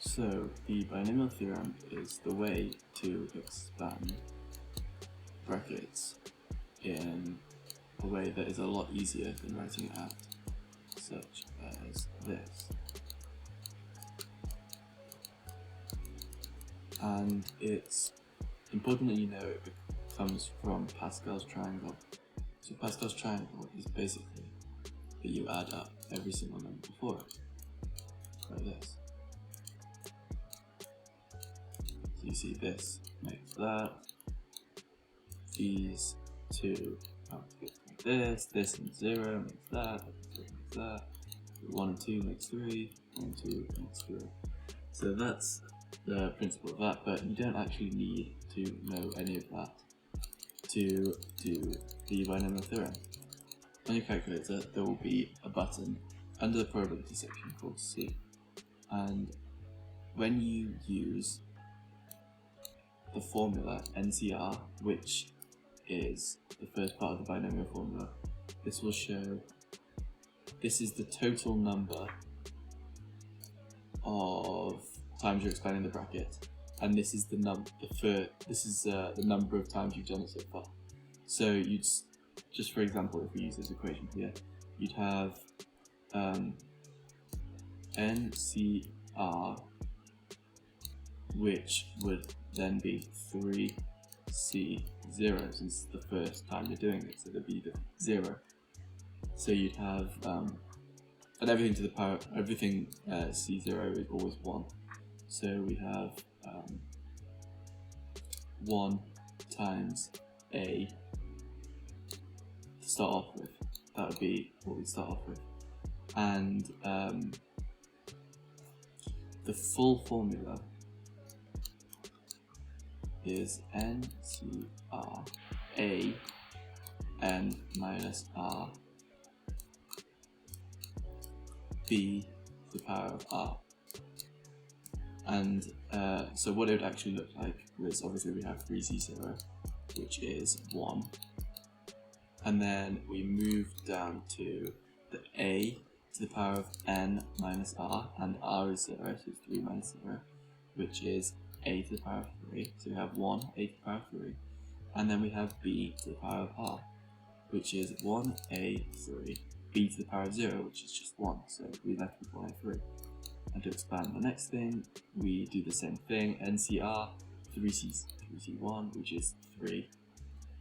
So the binomial theorem is the way to expand brackets in a way that is a lot easier than writing it out, such as this. And it's important that you know it comes from Pascal's triangle. So Pascal's triangle is basically that you add up every single number before it, like this. So you see this makes that, these two make this and 0 makes that, 0 makes that, 1 and 2 makes 3, 1 and 2 makes 3. So that's the principle of that, but you don't actually need to know any of that to do the binomial theorem. On your calculator there will be a button under the probability section called C, and when you use the formula NCR, which is the first part of the binomial formula, this will show this is the total number of times you're expanding the bracket, and this is the number of times you've done it so far. So you'd just, for example, if we use this equation here, you'd have NCR, which would then be 3C0, since it's the first time you're doing it, so there'd be the 0. So you'd have, and everything to the power, C0 is always 1. So we have 1 times A to start off with. That would be what we start off with. And the full formula is NCR A n minus R B to the power of R. And so what it would actually look like was, obviously we have 3C0, which is 1. And then we move down to the A to the power of n minus R, and R is 0, so it's 3 minus 0, which is A to the power of 3. So we have 1, A to the power of 3. And then we have B to the power of R, which is 1A 3, B to the power of 0, which is just 1. So we're left with 1A3. And to expand the next thing, we do the same thing, NCR, 3C1, which is 3.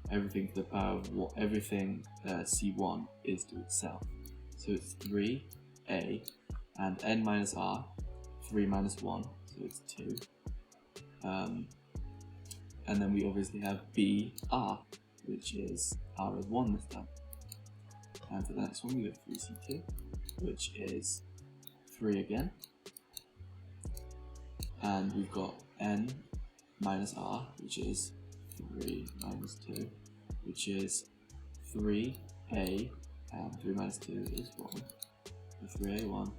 Everything to the power of everything C1 is to itself. So it's 3A, and n minus R, 3 minus 1, so it's 2. And then we obviously have BR, which is R is 1 this time. And for the next one we have 3C2, which is 3 again. And we've got n minus R, which is 3 minus 2, which is 3A, and 3 minus 2 is 1, so 3A1,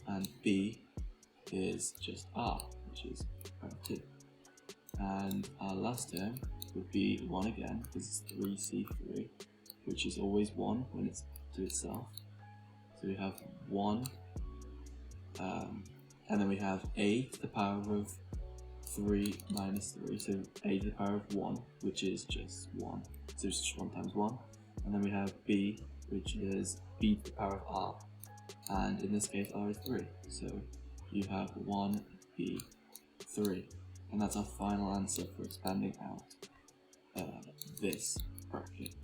and B is just R, which is 2. And our last term would be 1 again, because it's 3C3, which is always 1 when it's to itself. So we have 1, and then we have A to the power of 3 minus 3, so A to the power of 1, which is just 1, so it's just 1 times 1. And then we have B, which is B to the power of R, and in this case R is 3, so you have 1B 3, and that's our final answer for expanding out this bracket.